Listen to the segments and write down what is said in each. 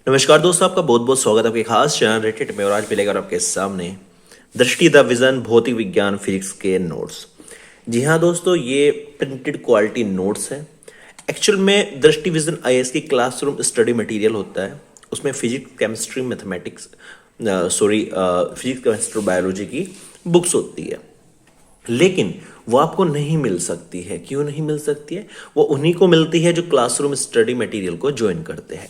नमस्कार दोस्तों, आपका बहुत बहुत स्वागत है आपके खास चैनल रेटेड में। और आज मिलेगा आपके सामने दृष्टि द विजन भौतिक विज्ञान फिजिक्स के नोट्स। जी हाँ दोस्तों, ये प्रिंटेड क्वालिटी नोट्स है। एक्चुअल में दृष्टि विजन आईएएस की क्लासरूम स्टडी मटेरियल होता है। उसमें physics chemistry mathematics physics chemistry biology की बुक्स होती है, लेकिन वो आपको नहीं मिल सकती है। क्यों नहीं मिल सकती है? वो उन्हीं को मिलती है जो क्लासरूम स्टडी मटेरियल को ज्वाइन करते हैं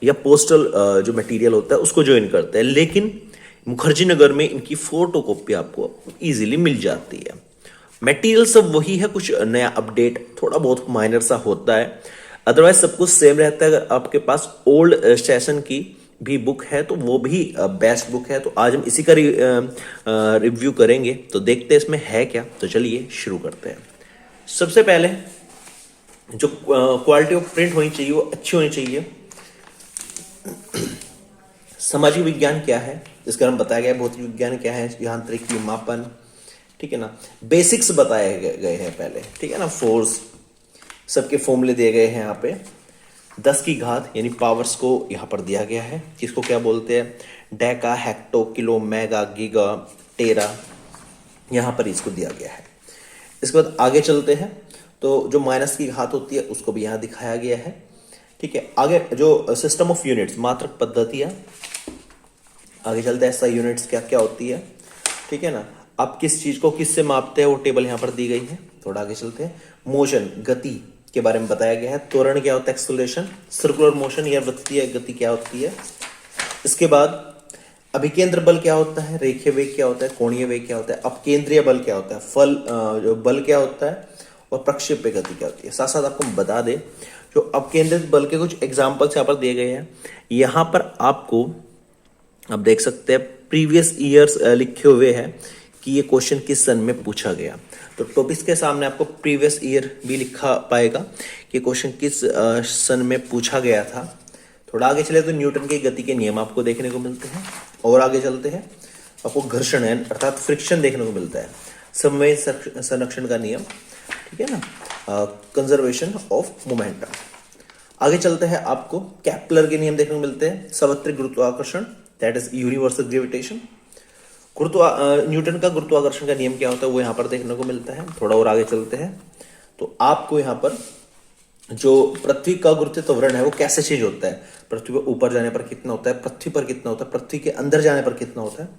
या पोस्टल जो मटेरियल होता है उसको ज्वाइन करते हैं। लेकिन मुखर्जी नगर में इनकी फोटो कॉपी आपको इजीली मिल जाती है। मटेरियल सब वही है, कुछ नया अपडेट थोड़ा बहुत माइनर सा होता है, अदरवाइज सब कुछ सेम रहता है। अगर आपके पास ओल्ड सेशन की भी बुक है तो वो भी बेस्ट बुक है। तो आज हम इसी का रिव्यू करेंगे, तो देखते हैं इसमें है क्या। तो चलिए शुरू करते हैं। सबसे पहले जो क्वालिटी ऑफ प्रिंट होनी चाहिए वो अच्छी होनी चाहिए। सामाजिक विज्ञान क्या है इसका हम बताया गया, भौतिक विज्ञान क्या है, यांत्रिकी, मापन, ठीक है ना, बेसिक्स बताए गए हैं पहले, ठीक है ना। फोर्स सबके फॉर्मूले दिए गए हैं यहाँ पे। 10 की घात यानी पावर्स को यहाँ पर दिया गया है, जिसको क्या बोलते हैं, deca, hecto, kilo, mega, giga, tera, यहाँ पर इसको दिया गया है। इसके बाद आगे चलते हैं तो जो माइनस की घात होती है उसको भी यहाँ दिखाया गया है, ठीक है। आगे जो सिस्टम ऑफ यूनिट्स, मात्रक पद्धतियां, आगे चलते हैं ऐसा यूनिट्स क्या क्या होती है, ठीक है ना। आप किस चीज को किससे मापते हैं वो टेबल यहाँ पर दी गई है। थोड़ा आगे चलते हैं, मोशन, गति के बारे में बताया गया है। त्वरण क्या होता है, एक्सेलरेशन, सर्कुलर मोशन या वृत्तीय गति क्या होती है। इसके बाद अभिकेंद्र बल क्या होता है, रेखीय वेग क्या होता है, कोणीय वेग क्या होता है, अपकेंद्रीय बल क्या होता है, जो बल क्या होता है, और प्रक्षेप्य गति क्या होती है। साथ साथ आपको बता दें जो अपकेंद्रित बल के कुछ एग्जांपल्स यहाँ पर दिए गए हैं। यहाँ पर आपको आप देख सकते हैं प्रीवियस ईयर्स लिखे हुए हैं कि ये क्वेश्चन किस सन में पूछा गया। तो टॉपिक्स के सामने आपको प्रीवियस ईयर भी लिखा पाएगा कि क्वेश्चन किस सन में पूछा गया था। थोड़ा आगे चले तो न्यूटन के गति के नियम आपको देखने को मिलते हैं। और आगे चलते हैं आपको घर्षण अर्थात फ्रिक्शन देखने को मिलता है, समवेग संरक्षण का नियम, ठीक है ना, कंजर्वेशन ऑफ मोमेंटम। आगे चलते हैं आपको केपलर के नियम देखने को मिलते हैं, सार्वत्रिक गुरुत्वाकर्षण, that is universal gravitation. Newton का गुरुत्वाकर्षण का नियम क्या होता है वो यहाँ पर देखने को मिलता है। थोड़ा और आगे चलते हैं तो आपको यहाँ पर जो पृथ्वी का गुरुत्व त्वरण है वो कैसे चेंज होता है, पृथ्वी पर ऊपर जाने पर कितना होता है, पृथ्वी पर कितना होता है, पृथ्वी के अंदर जाने पर कितना होता है।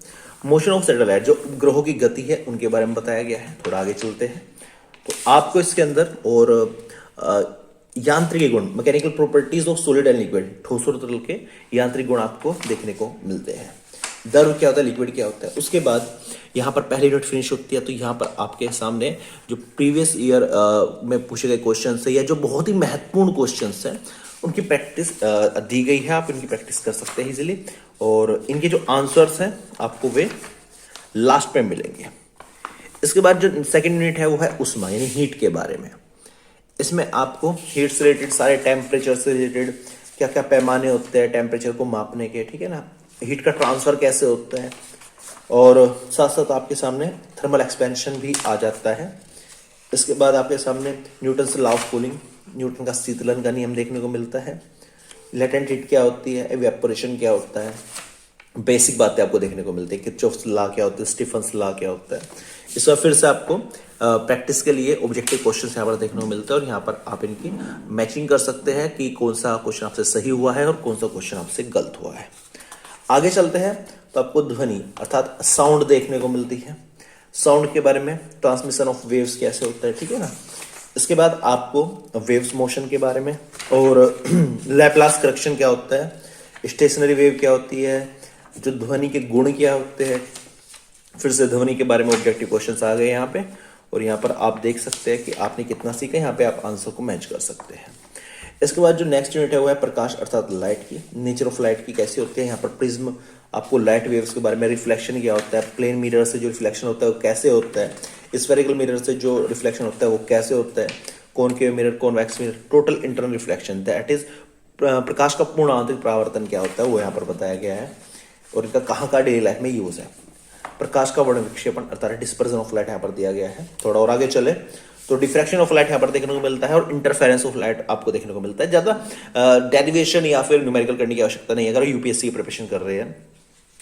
मोशन ऑफ सैटेलाइट, जो ग्रहों की गति है उनके बारे में बताया गया है। थोड़ा आगे चलते हैं तो आपको इसके अंदर और यांत्रिक गुण, mechanical properties of solid and liquid, ठोस और तरल के यांत्रिक गुण आपको देखने को मिलते हैं। द्रव क्या होता है, लिक्विड क्या होता है। उसके बाद यहाँ पर पहली यूनिट फिनिश होती है तो यहाँ पर आपके सामने जो प्रीवियस ईयर में पूछे गए क्वेश्चन है या जो बहुत ही महत्वपूर्ण क्वेश्चन है उनकी प्रैक्टिस दी गई है। आप इनकी प्रैक्टिस कर सकते हैं इजीली, और इनके जो आंसर्स हैं आपको वे लास्ट पे मिलेंगे। इसके बाद जो सेकेंड यूनिट है वो है उष्मा यानी हीट के बारे में। इसमें आपको हीट से रिलेटेड सारे, टेम्परेचर से रिलेटेड क्या क्या पैमाने होते हैं टेम्परेचर को मापने के, ठीक है ना, हीट का ट्रांसफर कैसे होता है, और साथ साथ आपके सामने थर्मल एक्सपेंशन भी आ जाता है। इसके बाद आपके सामने न्यूटन से लॉ ऑफ कूलिंग, न्यूटन का शीतलन का नियम देखने को मिलता है। लेटेंट हीट क्या होती है, इवेपोरेशन क्या होता है, बेसिक बातें आपको देखने को मिलती है। किरचॉफ्स लॉ क्या होता है, स्टीफन्स लॉ क्या होता है। इस बार फिर से आपको प्रैक्टिस के लिए ऑब्जेक्टिव क्वेश्चन यहाँ पर देखने को मिलता है, और यहाँ पर आप इनकी मैचिंग कर सकते हैं कि कौन सा क्वेश्चन आपसे सही हुआ है और कौन सा क्वेश्चन आपसे गलत हुआ है। आगे चलते हैं तो आपको ध्वनि अर्थात साउंड देखने को मिलती है। साउंड के बारे में, ट्रांसमिशन ऑफ वेव्स कैसे होता है, ठीक है ना। इसके बाद आपको वेव्स मोशन के बारे में, और लैप्लास करेक्शन क्या होता है, स्टेशनरी वेव क्या होती है, जो ध्वनि के गुण क्या होते हैं। फिर से ध्वनि के बारे में ऑब्जेक्टिव क्वेश्चंस आ गए यहाँ पे, और यहाँ पर आप देख सकते हैं कि आपने कितना सीखा। यहाँ पे आप आंसर को मैच कर सकते हैं। इसके बाद जो नेक्स्ट यूनिट है वो है प्रकाश अर्थात लाइट की, नेचर ऑफ लाइट की कैसी होती है। यहाँ पर प्रिज्म, आपको लाइट वेव्स के बारे में, रिफ्लेक्शन क्या होता है, प्लेन मिरर से जो रिफ्लेक्शन होता है वो कैसे होता है, स्फेरिकल मिरर से जो रिफ्लेक्शन होता है वो कैसे होता है, concave mirror, convex mirror, total internal reflection, that is प्रकाश का पूर्ण आंतरिक परावर्तन क्या होता है वो यहाँ पर बताया गया है, और इनका कहाँ का डेली लाइफ में यूज है। प्रकाश का वर्ण विक्षेपण अर्थात डिस्पर्जन ऑफ लाइट यहाँ पर दिया गया है। थोड़ा और आगे चले तो डिफ्रैक्शन ऑफ लाइट यहाँ पर देखने को मिलता है और इंटरफेरेंस ऑफ लाइट आपको देखने को मिलता है। ज़्यादा डेरिवेशन या फिर न्यूमेरिकल करने की आवश्यकता नहीं है अगर यूपीएससी की प्रिपरेशन कर रहे हैं।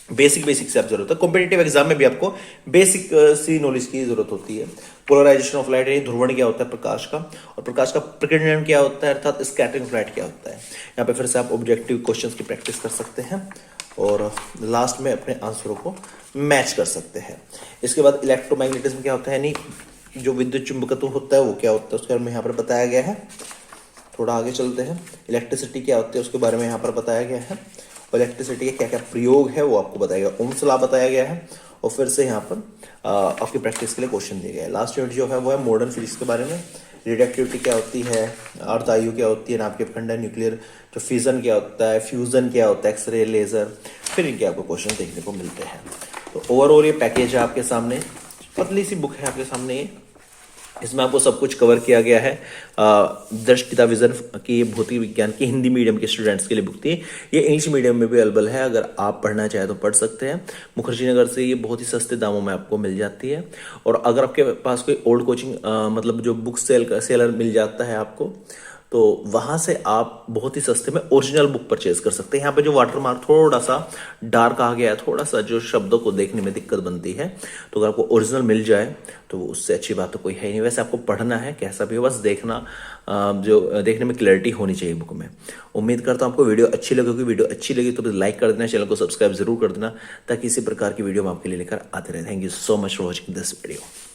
बेसिक से आप जरूरत है। कॉम्पिटेटिव एग्जाम में भी आपको बेसिक सी नॉलेज की जरूरत होती है। पोलराइजेशन ऑफ लाइट, यानी ध्रुवण क्या होता है प्रकाश का, और प्रकाश का प्रकीर्णन क्या होता है, अर्थात स्कैटरिंग ऑफ लाइट क्या होता है। यहाँ पे फिर से आप ऑब्जेक्टिव क्वेश्चंस की प्रैक्टिस कर सकते हैं और लास्ट में अपने आंसरों को मैच कर सकते हैं। इसके बाद इलेक्ट्रोमैग्नेटिज्म क्या होता है, यानी जो विद्युत चुंबकत्व होता है वो क्या होता है, उसके बारे में यहाँ पर बताया गया है। थोड़ा आगे चलते हैं। इलेक्ट्रिसिटी क्या होती है उसके बारे में यहाँ पर बताया गया है, और इलेक्ट्रिसिटी के क्या क्या प्रयोग है वो आपको बताया गया। ओम्स लॉ बताया गया है, और फिर से यहाँ पर आपकी प्रैक्टिस के लिए क्वेश्चन दिए गए हैं। लास्ट यूनिट जो है वो है मॉडर्न फिजिक्स के बारे में। रेडियोएक्टिविटी क्या होती है, अर्थ आयु क्या होती है, नाभिकीय खंड है, न्यूक्लियर जो फिजन क्या होता है, फ्यूजन क्या होता है, एक्सरे, लेजर, फिर इनके आपको क्वेश्चन देखने को मिलते हैं। तो ओवरऑल ये पैकेज है आपके सामने, पतली सी बुक है आपके सामने ये। इसमें आपको सब कुछ कवर किया गया है। दृष्टिता विजन की भौतिक विज्ञान की हिंदी मीडियम के स्टूडेंट्स के लिए बुक थी। ये इंग्लिश मीडियम में भी अवेलेबल है, अगर आप पढ़ना चाहें तो पढ़ सकते हैं। मुखर्जी नगर से ये बहुत ही सस्ते दामों में आपको मिल जाती है। और अगर आपके पास कोई ओल्ड कोचिंग मतलब जो बुक सेलर मिल जाता है आपको, तो वहाँ से आप बहुत ही सस्ते में ओरिजिनल बुक परचेज कर सकते हैं। यहाँ पे जो वाटरमार्क थोड़ा सा डार्क आ गया है, थोड़ा सा जो शब्दों को देखने में दिक्कत बनती है, तो अगर आपको ओरिजिनल मिल जाए तो उससे अच्छी बात तो कोई है नहीं। वैसे आपको पढ़ना है कैसा भी हो, बस देखना, जो देखने में क्लैरिटी होनी चाहिए बुक में। उम्मीद करता हूँ आपको वीडियो अच्छी लगेगी। वीडियो अच्छी लगी तो लाइक कर देना, चैनल को सब्सक्राइब जरूर कर देना, ताकि इसी प्रकार की वीडियो हम आपके लिए लेकर आते रहे। Thank you so much for watching this video.